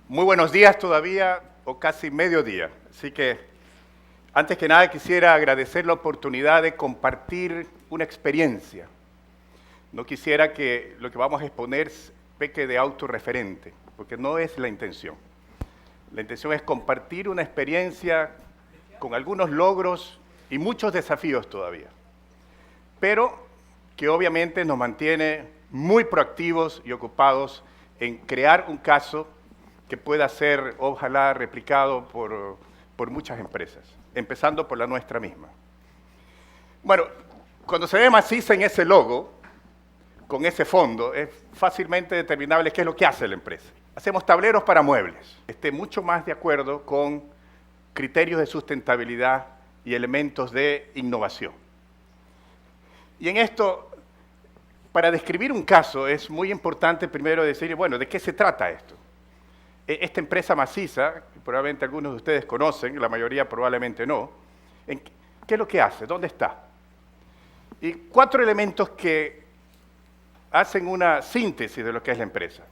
Muy buenos días todavía, o casi mediodía. Así que, antes que nada, quisiera agradecer la oportunidad de compartir una experiencia. No quisiera que lo que vamos a exponer peque de autorreferente, porque no es la intención. La intención es compartir una experiencia con algunos logros y muchos desafíos todavía, pero que obviamente nos mantiene muy proactivos y ocupados en crear un caso que pueda ser, ojalá, replicado por muchas empresas, empezando por la nuestra misma. Bueno, cuando se ve maciza en ese logo, con ese fondo, es fácilmente determinable qué es lo que hace la empresa. Hacemos tableros para muebles, esté mucho más de acuerdo con criterios de sustentabilidad y elementos de innovación. Y en esto, para describir un caso, es muy importante primero decir, bueno, ¿de qué se trata esto? Esta empresa maciza, probablemente algunos de ustedes conocen, la mayoría probablemente no, ¿qué es lo que hace? ¿Dónde está? Y 4 elementos que hacen una síntesis de lo que es la empresa.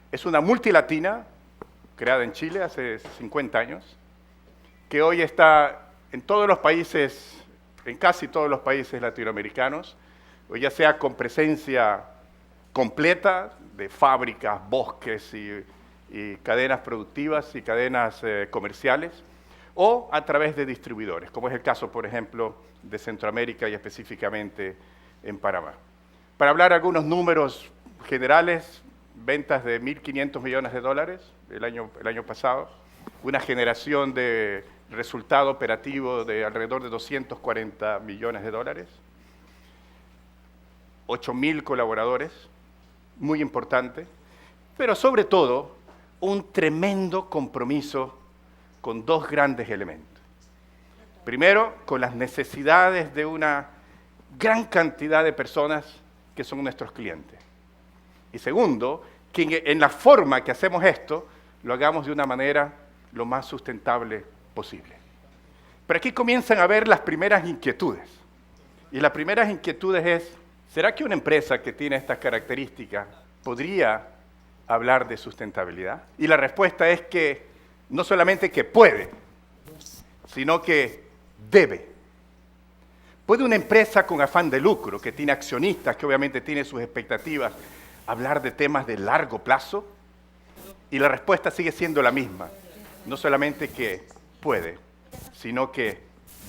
Es una multilatina, creada en Chile hace 50 años, que hoy está en todos los países, en casi todos los países latinoamericanos, o ya sea con presencia completa de fábricas, bosques y cadenas productivas y cadenas comerciales, o a través de distribuidores, como es el caso, por ejemplo, de Centroamérica y específicamente en Panamá. Para hablar algunos números generales, ventas de 1.500 millones de dólares el año pasado, una generación de resultado operativo de alrededor de 240 millones de dólares, 8.000 colaboradores, muy importante, pero sobre todo un tremendo compromiso con 2 grandes elementos. Primero, con las necesidades de una gran cantidad de personas que son nuestros clientes. Y segundo, que en la forma que hacemos esto, lo hagamos de una manera lo más sustentable posible. Pero aquí comienzan a ver las primeras inquietudes. Y las primeras inquietudes es, ¿será que una empresa que tiene estas características podría hablar de sustentabilidad? Y la respuesta es que no solamente que puede, sino que debe. ¿Puede una empresa con afán de lucro, que tiene accionistas, que obviamente tiene sus expectativas, hablar de temas de largo plazo? Y la respuesta sigue siendo la misma. No solamente que puede, sino que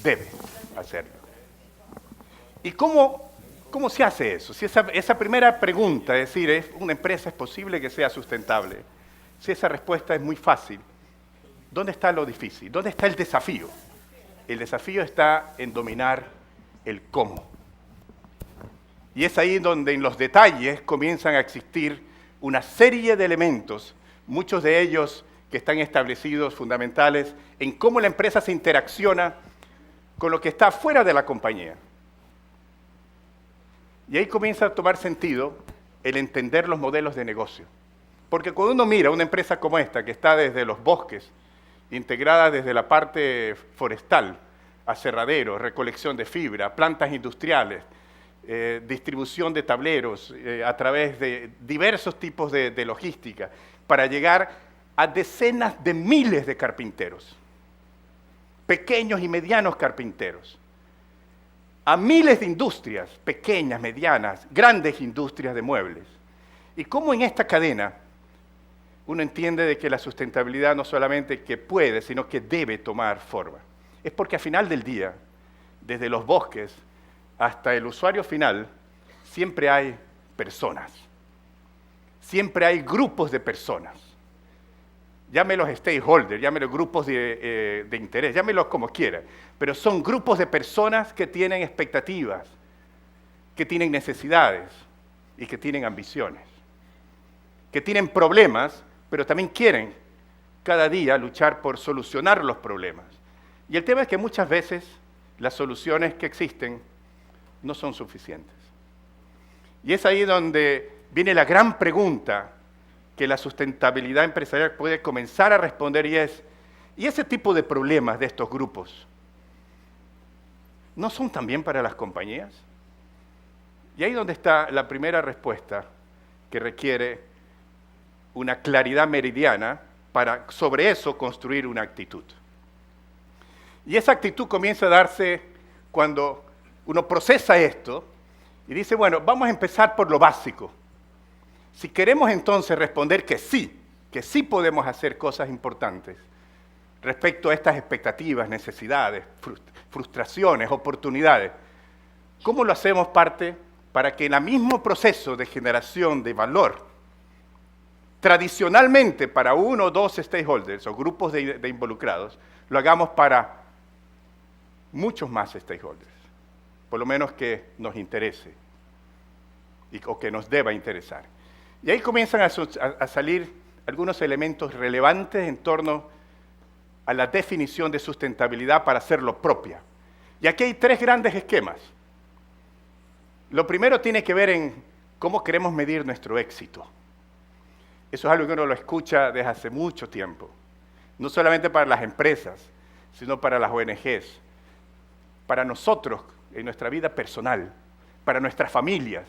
debe hacerlo. ¿Y cómo se hace eso? Si esa primera pregunta, es decir, ¿es una empresa es posible que sea sustentable? Si esa respuesta es muy fácil, ¿dónde está lo difícil? ¿Dónde está el desafío? El desafío está en dominar el cómo. Y es ahí donde en los detalles comienzan a existir una serie de elementos, muchos de ellos que están establecidos, fundamentales, en cómo la empresa se interacciona con lo que está fuera de la compañía. Y ahí comienza a tomar sentido el entender los modelos de negocio. Porque cuando uno mira una empresa como esta, que está desde los bosques, integrada desde la parte forestal, aserraderos, recolección de fibra, plantas industriales, distribución de tableros a través de diversos tipos de logística, para llegar a decenas de miles de carpinteros, pequeños y medianos carpinteros, a miles de industrias, pequeñas, medianas, grandes industrias de muebles. Y cómo en esta cadena uno entiende de que la sustentabilidad no solamente que puede, sino que debe tomar forma. Es porque al final del día, desde los bosques hasta el usuario final, siempre hay personas. Siempre hay grupos de personas. Llámelos stakeholders, llámelos grupos de interés, llámelos como quiera. Pero son grupos de personas que tienen expectativas, que tienen necesidades y que tienen ambiciones. Que tienen problemas, pero también quieren cada día luchar por solucionar los problemas. Y el tema es que muchas veces las soluciones que existen no son suficientes. Y es ahí donde viene la gran pregunta que la sustentabilidad empresarial puede comenzar a responder, y es, ¿y ese tipo de problemas de estos grupos no son también para las compañías? Y ahí donde está la primera respuesta, que requiere una claridad meridiana para sobre eso construir una actitud. Y esa actitud comienza a darse cuando uno procesa esto y dice, bueno, vamos a empezar por lo básico. Si queremos entonces responder que sí podemos hacer cosas importantes respecto a estas expectativas, necesidades, frustraciones, oportunidades, ¿cómo lo hacemos parte para que en el mismo proceso de generación de valor, tradicionalmente para uno o dos stakeholders o grupos de involucrados, lo hagamos para muchos más stakeholders, por lo menos que nos interese o que nos deba interesar? Y ahí comienzan a salir algunos elementos relevantes en torno a la definición de sustentabilidad para hacerlo propia. Y aquí hay tres grandes esquemas. Lo primero tiene que ver en cómo queremos medir nuestro éxito. Eso es algo que uno lo escucha desde hace mucho tiempo. No solamente para las empresas, sino para las ONGs, para nosotros en nuestra vida personal, para nuestras familias.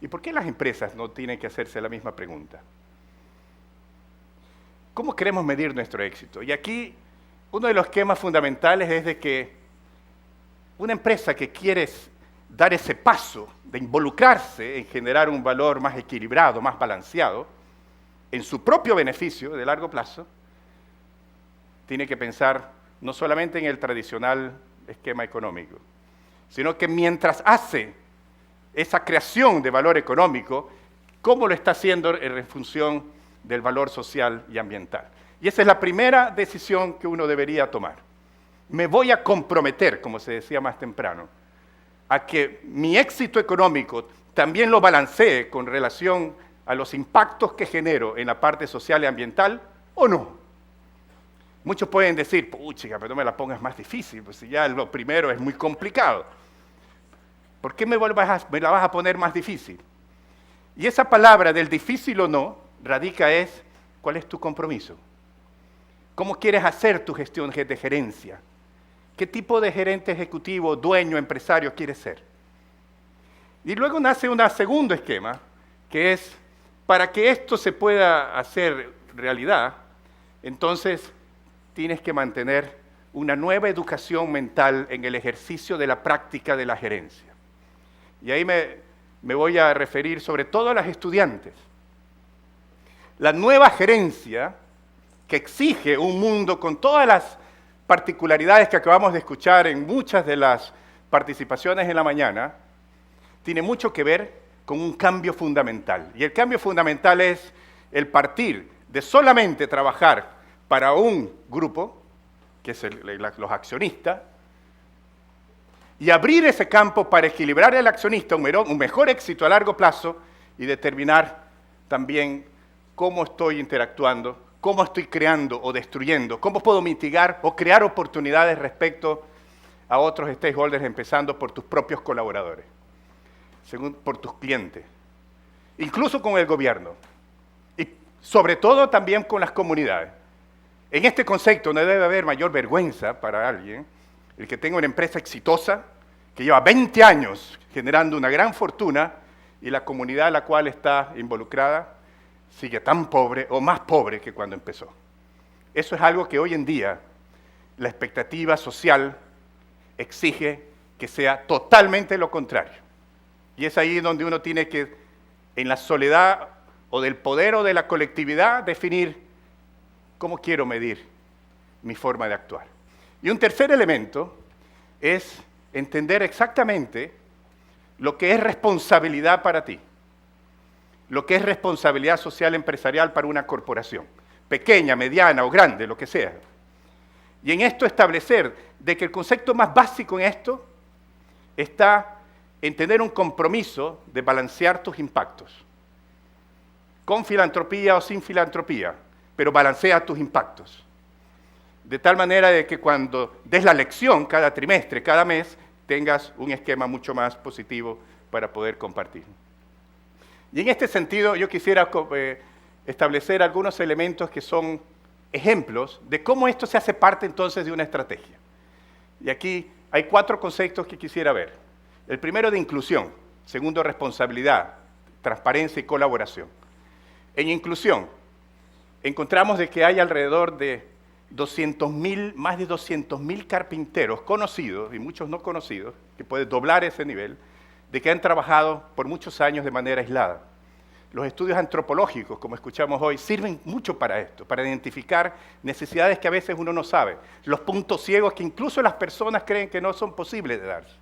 ¿Y por qué las empresas no tienen que hacerse la misma pregunta? ¿Cómo queremos medir nuestro éxito? Y aquí uno de los esquemas fundamentales es de que una empresa que quiere dar ese paso de involucrarse en generar un valor más equilibrado, más balanceado, en su propio beneficio de largo plazo, tiene que pensar no solamente en el tradicional esquema económico, sino que mientras hace esa creación de valor económico, cómo lo está haciendo en función del valor social y ambiental. Y esa es la primera decisión que uno debería tomar. Me voy a comprometer, como se decía más temprano, a que mi éxito económico también lo balancee con relación a los impactos que genero en la parte social y ambiental, ¿o no? Muchos pueden decir, puchica, pero no me la pongas más difícil, pues si ya lo primero es muy complicado. ¿Por qué me la vas a poner más difícil? Y esa palabra del difícil o no, radica es, ¿cuál es tu compromiso? ¿Cómo quieres hacer tu gestión de gerencia? ¿Qué tipo de gerente ejecutivo, dueño, empresario quieres ser? Y luego nace un segundo esquema, que es, para que esto se pueda hacer realidad, entonces tienes que mantener una nueva educación mental en el ejercicio de la práctica de la gerencia. Y ahí me voy a referir sobre todo a las estudiantes. La nueva gerencia, que exige un mundo con todas las particularidades que acabamos de escuchar en muchas de las participaciones en la mañana, tiene mucho que ver con un cambio fundamental. Y el cambio fundamental es el partir de solamente trabajar para un grupo, que es los accionistas, y abrir ese campo para equilibrar al accionista un mejor éxito a largo plazo y determinar también cómo estoy interactuando, cómo estoy creando o destruyendo, cómo puedo mitigar o crear oportunidades respecto a otros stakeholders, empezando por tus propios colaboradores, por tus clientes, incluso con el gobierno y sobre todo también con las comunidades. En este concepto no debe haber mayor vergüenza para alguien el que tenga una empresa exitosa, que lleva 20 años generando una gran fortuna y la comunidad a la cual está involucrada sigue tan pobre o más pobre que cuando empezó. Eso es algo que hoy en día la expectativa social exige que sea totalmente lo contrario. Y es ahí donde uno tiene que, en la soledad o del poder o de la colectividad, definir cómo quiero medir mi forma de actuar. Y un tercer elemento es entender exactamente lo que es responsabilidad para ti, lo que es responsabilidad social empresarial para una corporación, pequeña, mediana o grande, lo que sea. Y en esto establecer de que el concepto más básico en esto está en tener un compromiso de balancear tus impactos, con filantropía o sin filantropía, pero balancea tus impactos. De tal manera de que cuando des la lección cada trimestre, cada mes, tengas un esquema mucho más positivo para poder compartir. Y en este sentido yo quisiera establecer algunos elementos que son ejemplos de cómo esto se hace parte entonces de una estrategia. Y aquí hay 4 conceptos que quisiera ver. El primero de inclusión, segundo responsabilidad, transparencia y colaboración. En inclusión, encontramos de que hay alrededor de más de 200.000 carpinteros conocidos y muchos no conocidos, que pueden doblar ese nivel, de que han trabajado por muchos años de manera aislada. Los estudios antropológicos, como escuchamos hoy, sirven mucho para esto, para identificar necesidades que a veces uno no sabe, los puntos ciegos que incluso las personas creen que no son posibles de darse.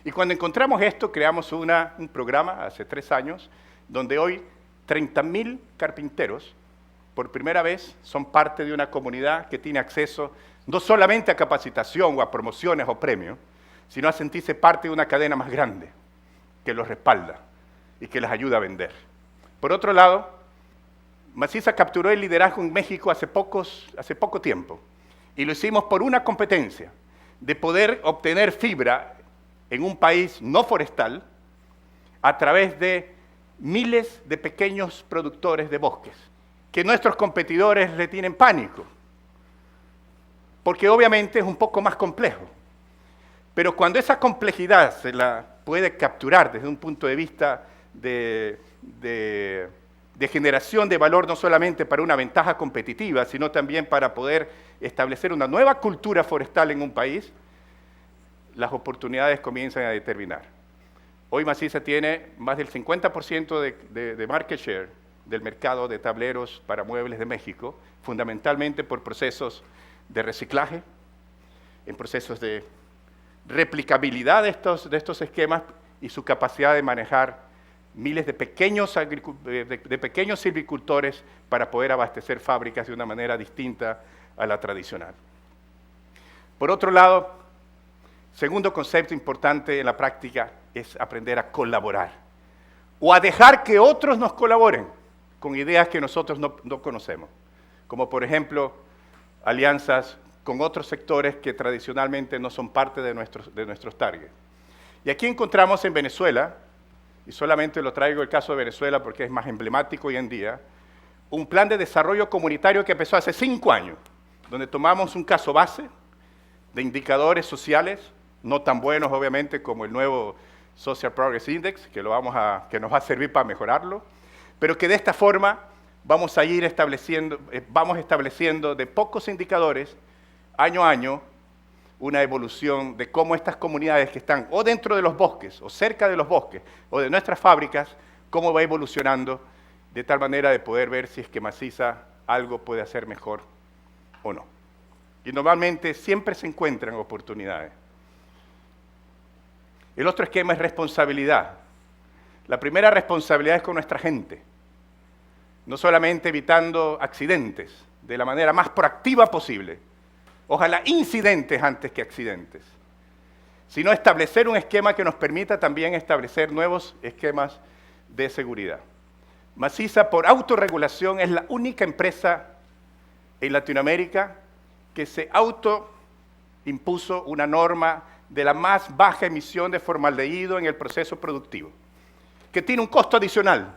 Y cuando encontramos esto, creamos un programa hace 3 años, donde hoy 30.000 carpinteros, por primera vez, son parte de una comunidad que tiene acceso no solamente a capacitación o a promociones o premios, sino a sentirse parte de una cadena más grande que los respalda y que les ayuda a vender. Por otro lado, Maciza capturó el liderazgo en México hace poco tiempo y lo hicimos por una competencia de poder obtener fibra en un país no forestal a través de miles de pequeños productores de bosques, que nuestros competidores le tienen pánico, porque obviamente es un poco más complejo. Pero cuando esa complejidad se la puede capturar desde un punto de vista de generación de valor, no solamente para una ventaja competitiva, sino también para poder establecer una nueva cultura forestal en un país, las oportunidades comienzan a determinar. Hoy Maciza tiene más del 50% de market share del mercado de tableros para muebles de México, fundamentalmente por procesos de reciclaje, en procesos de replicabilidad de estos esquemas y su capacidad de manejar miles de pequeños silvicultores para poder abastecer fábricas de una manera distinta a la tradicional. Por otro lado, segundo concepto importante en la práctica es aprender a colaborar o a dejar que otros nos colaboren con ideas que nosotros no conocemos, como por ejemplo alianzas con otros sectores que tradicionalmente no son parte de nuestros targets. Y aquí encontramos en Venezuela, y solamente lo traigo el caso de Venezuela porque es más emblemático hoy en día, un plan de desarrollo comunitario que empezó hace 5 años, donde tomamos un caso base de indicadores sociales, no tan buenos obviamente como el nuevo Social Progress Index, que nos va a servir para mejorarlo, pero que de esta forma vamos estableciendo de pocos indicadores, año a año, una evolución de cómo estas comunidades que están o dentro de los bosques, o cerca de los bosques, o de nuestras fábricas, cómo va evolucionando, de tal manera de poder ver si es que Maciza algo puede hacer mejor o no. Y normalmente siempre se encuentran oportunidades. El otro esquema es responsabilidad. La primera responsabilidad es con nuestra gente. No solamente evitando accidentes, de la manera más proactiva posible, ojalá incidentes antes que accidentes, sino establecer un esquema que nos permita también establecer nuevos esquemas de seguridad. Maciza, por autorregulación, es la única empresa en Latinoamérica que se autoimpuso una norma de la más baja emisión de formaldehído en el proceso productivo, que tiene un costo adicional.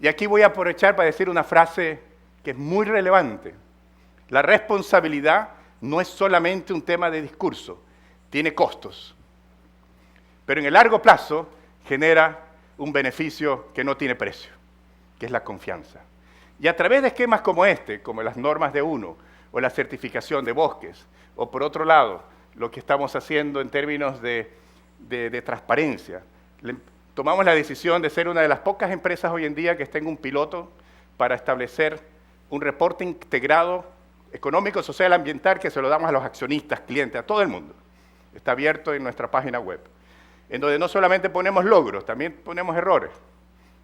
Y aquí voy a aprovechar para decir una frase que es muy relevante. La responsabilidad no es solamente un tema de discurso, tiene costos. Pero en el largo plazo genera un beneficio que no tiene precio, que es la confianza. Y a través de esquemas como este, como las normas de UNO, o la certificación de bosques, o por otro lado, lo que estamos haciendo en términos de transparencia, tomamos la decisión de ser una de las pocas empresas hoy en día que está en un piloto para establecer un reporte integrado económico, social, ambiental, que se lo damos a los accionistas, clientes, a todo el mundo. Está abierto en nuestra página web, en donde no solamente ponemos logros, también ponemos errores,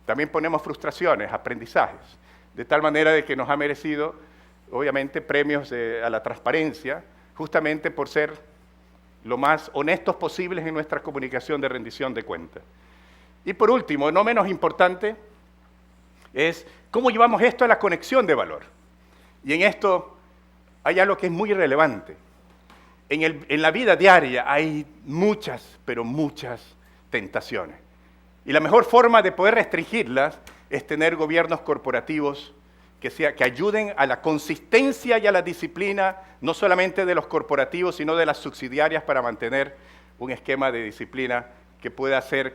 también ponemos frustraciones, aprendizajes, de tal manera de que nos ha merecido, obviamente, premios a la transparencia, justamente por ser lo más honestos posibles en nuestra comunicación de rendición de cuentas. Y por último, no menos importante, es cómo llevamos esto a la conexión de valor. Y en esto hay algo que es muy relevante. En la vida diaria hay muchas, pero muchas tentaciones. Y la mejor forma de poder restringirlas es tener gobiernos corporativos que ayuden a la consistencia y a la disciplina, no solamente de los corporativos, sino de las subsidiarias para mantener un esquema de disciplina que pueda ser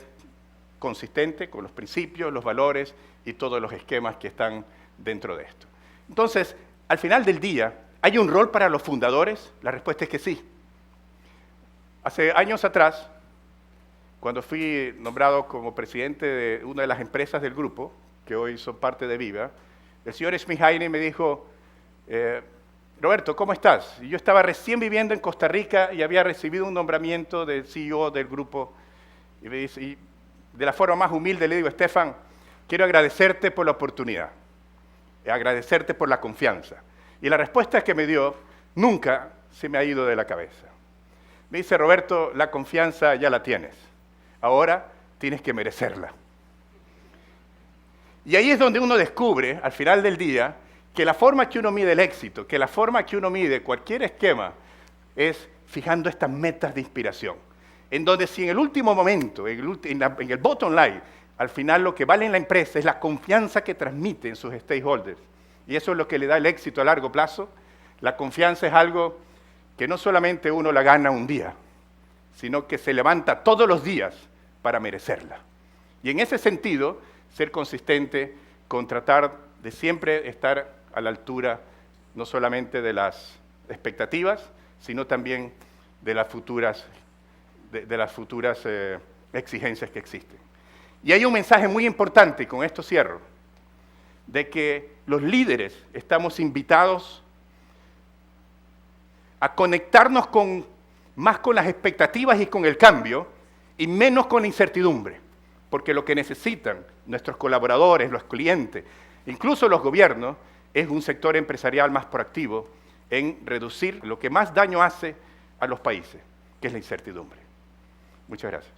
consistente con los principios, los valores y todos los esquemas que están dentro de esto. Entonces, al final del día, ¿hay un rol para los fundadores? La respuesta es que sí. Hace años atrás, cuando fui nombrado como presidente de una de las empresas del grupo, que hoy son parte de Viva, el señor Smijaine me dijo, Roberto, ¿cómo estás? Y yo estaba recién viviendo en Costa Rica y había recibido un nombramiento de CEO del grupo. Y me dice, y de la forma más humilde le digo, Estefan, quiero agradecerte por la oportunidad, agradecerte por la confianza. Y la respuesta que me dio nunca se me ha ido de la cabeza. Me dice, Roberto, la confianza ya la tienes, ahora tienes que merecerla. Y ahí es donde uno descubre, al final del día, que la forma que uno mide el éxito, que la forma que uno mide cualquier esquema, es fijando estas metas de inspiración. En donde si en el último momento, en el bottom line, al final lo que vale en la empresa es la confianza que transmite en sus stakeholders. Y eso es lo que le da el éxito a largo plazo. La confianza es algo que no solamente uno la gana un día, sino que se levanta todos los días para merecerla. Y en ese sentido, ser consistente con tratar de siempre estar a la altura no solamente de las expectativas, sino también de las futuras, exigencias que existen. Y hay un mensaje muy importante, y con esto cierro, de que los líderes estamos invitados a conectarnos más con las expectativas y con el cambio, y menos con la incertidumbre, porque lo que necesitan nuestros colaboradores, los clientes, incluso los gobiernos, es un sector empresarial más proactivo en reducir lo que más daño hace a los países, que es la incertidumbre. Muchas gracias.